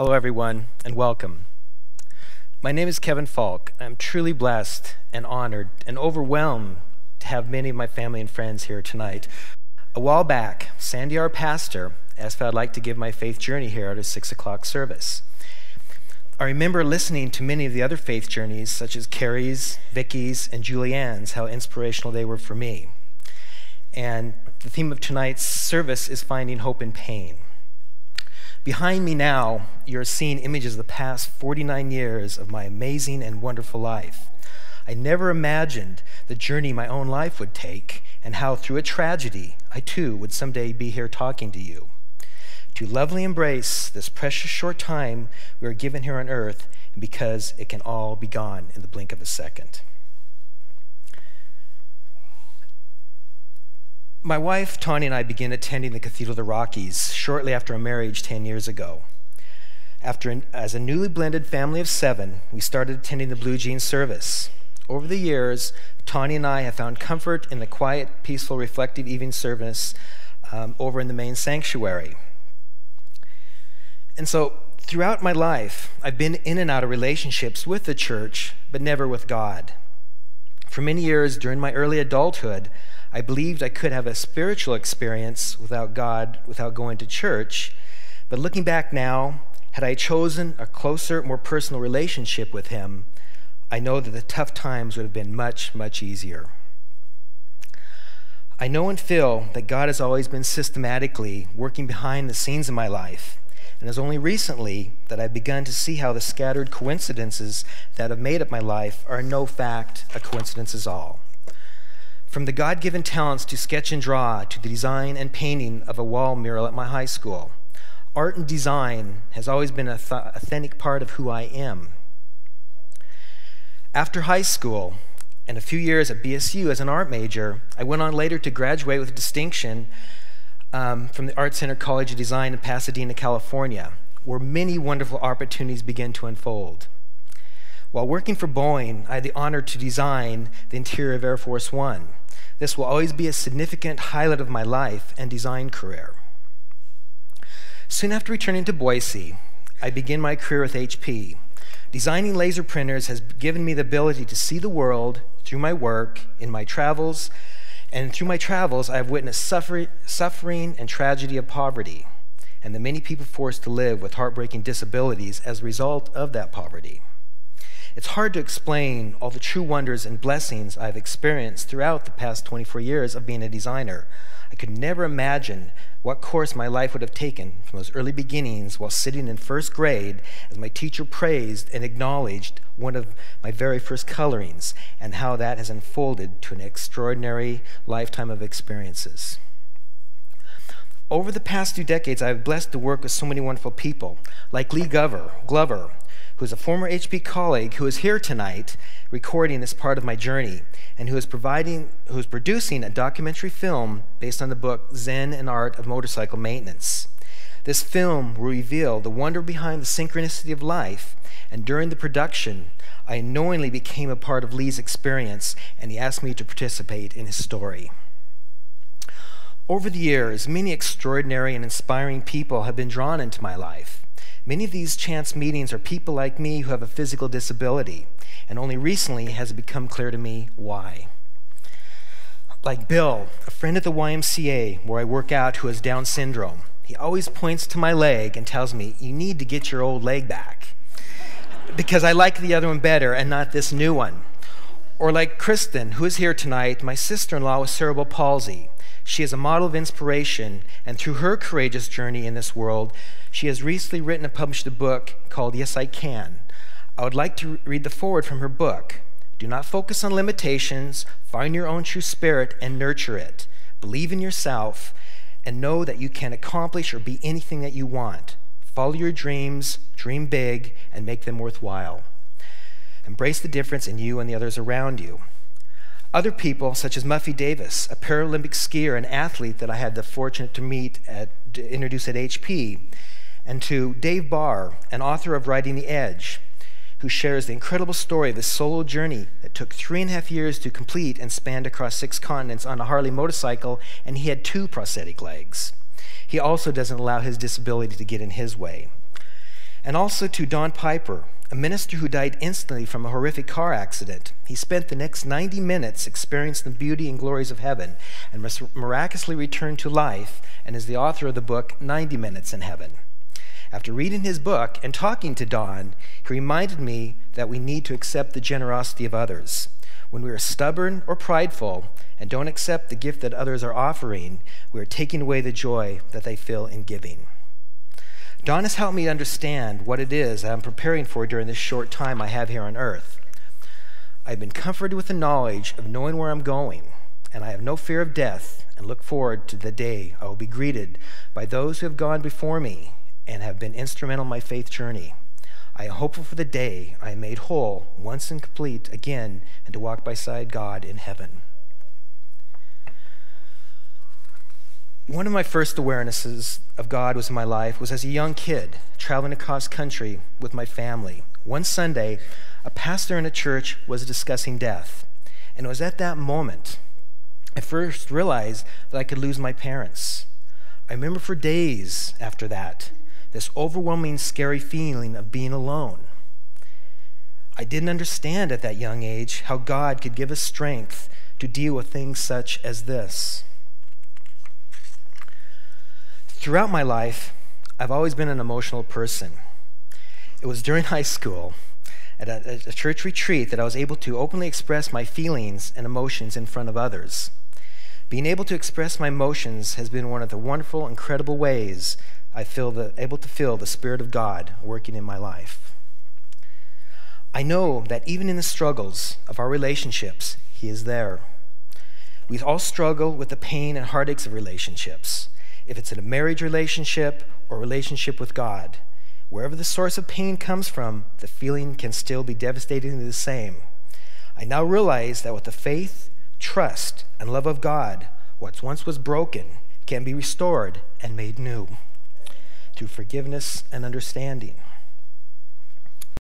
Hello everyone, and welcome. My name is Kevin Falk. I'm truly blessed and honored and overwhelmed to have many of my family and friends here tonight. A while back, Sandy, our pastor, asked if I'd like to give my faith journey here at a 6 o'clock service. I remember listening to many of the other faith journeys, such as Carrie's, Vicky's, and Julianne's, how inspirational they were for me. And the theme of tonight's service is finding hope in pain. Behind me now, you're seeing images of the past 49 years of my amazing and wonderful life. I never imagined the journey my own life would take and how through a tragedy, I too would someday be here talking to you. To lovingly embrace this precious short time we are given here on earth, because it can all be gone in the blink of a second. My wife, Tawny, and I began attending the Cathedral of the Rockies shortly after our marriage 10 years ago. As a newly blended family of 7, we started attending the Blue Jean service. Over the years, Tawny and I have found comfort in the quiet, peaceful, reflective evening service over in the main sanctuary. And so, throughout my life, I've been in and out of relationships with the church, but never with God. For many years during my early adulthood, I believed I could have a spiritual experience without God, without going to church. But looking back now, had I chosen a closer, more personal relationship with Him, I know that the tough times would have been much, much easier. I know and feel that God has always been systematically working behind the scenes of my life. And it's only recently that I've begun to see how the scattered coincidences that have made up my life are in no fact a coincidence at all. From the God-given talents to sketch and draw, to the design and painting of a wall mural at my high school, art and design has always been an authentic part of who I am. After high school, and a few years at BSU as an art major, I went on later to graduate with distinction from the Art Center College of Design in Pasadena, California, where many wonderful opportunities began to unfold. While working for Boeing, I had the honor to design the interior of Air Force One. This will always be a significant highlight of my life and design career. Soon after returning to Boise, I began my career with HP. Designing laser printers has given me the ability to see the world through my work, in my travels, and through my travels I have witnessed suffering and tragedy of poverty, and the many people forced to live with heartbreaking disabilities as a result of that poverty. It's hard to explain all the true wonders and blessings I've experienced throughout the past 24 years of being a designer. I could never imagine what course my life would have taken from those early beginnings while sitting in first grade as my teacher praised and acknowledged one of my very first colorings, and how that has unfolded to an extraordinary lifetime of experiences. Over the past 2 decades, I've been blessed to work with so many wonderful people, like Lee Glover, who's a former HP colleague who is here tonight recording this part of my journey, and who is producing a documentary film based on the book Zen and Art of Motorcycle Maintenance. This film will reveal the wonder behind the synchronicity of life, and during the production, I unknowingly became a part of Lee's experience, and he asked me to participate in his story. Over the years, many extraordinary and inspiring people have been drawn into my life. Many of these chance meetings are people like me who have a physical disability, and only recently has it become clear to me why. Like Bill, a friend at the YMCA where I work out who has Down syndrome. He always points to my leg and tells me, "You need to get your old leg back," because I like the other one better and not this new one. Or like Kristen, who is here tonight, my sister-in-law with cerebral palsy. She is a model of inspiration, and through her courageous journey in this world, she has recently written and published a book called Yes, I Can. I would like to read the foreword from her book. Do not focus on limitations, find your own true spirit and nurture it. Believe in yourself and know that you can accomplish or be anything that you want. Follow your dreams, dream big, and make them worthwhile. Embrace the difference in you and the others around you. Other people, such as Muffy Davis, a Paralympic skier and athlete that I had the fortune to introduce at HP, and to Dave Barr, an author of Riding the Edge, who shares the incredible story of his solo journey that took 3.5 years to complete and spanned across 6 continents on a Harley motorcycle, and he had 2 prosthetic legs. He also doesn't allow his disability to get in his way. And also to Don Piper, a minister who died instantly from a horrific car accident. He spent the next 90 minutes experiencing the beauty and glories of heaven and miraculously returned to life, and is the author of the book 90 Minutes in Heaven. After reading his book and talking to Don, he reminded me that we need to accept the generosity of others. When we are stubborn or prideful and don't accept the gift that others are offering, we are taking away the joy that they feel in giving. Don has helped me understand what it is that I'm preparing for during this short time I have here on earth. I've been comforted with the knowledge of knowing where I'm going, and I have no fear of death and look forward to the day I will be greeted by those who have gone before me and have been instrumental in my faith journey. I am hopeful for the day I am made whole once and complete again, and to walk beside God in heaven. One of my first awarenesses of God was in my life was as a young kid, traveling across country with my family. One Sunday, a pastor in a church was discussing death, and it was at that moment I first realized that I could lose my parents. I remember for days after that, this overwhelming, scary feeling of being alone. I didn't understand at that young age how God could give us strength to deal with things such as this. Throughout my life, I've always been an emotional person. It was during high school, at a church retreat, that I was able to openly express my feelings and emotions in front of others. Being able to express my emotions has been one of the wonderful, incredible ways I feel able to feel the Spirit of God working in my life. I know that even in the struggles of our relationships, He is there. We all struggle with the pain and heartaches of relationships. If it's in a marriage relationship or relationship with God, wherever the source of pain comes from, the feeling can still be devastatingly the same. I now realize that with the faith, trust, and love of God, what once was broken can be restored and made new through forgiveness and understanding.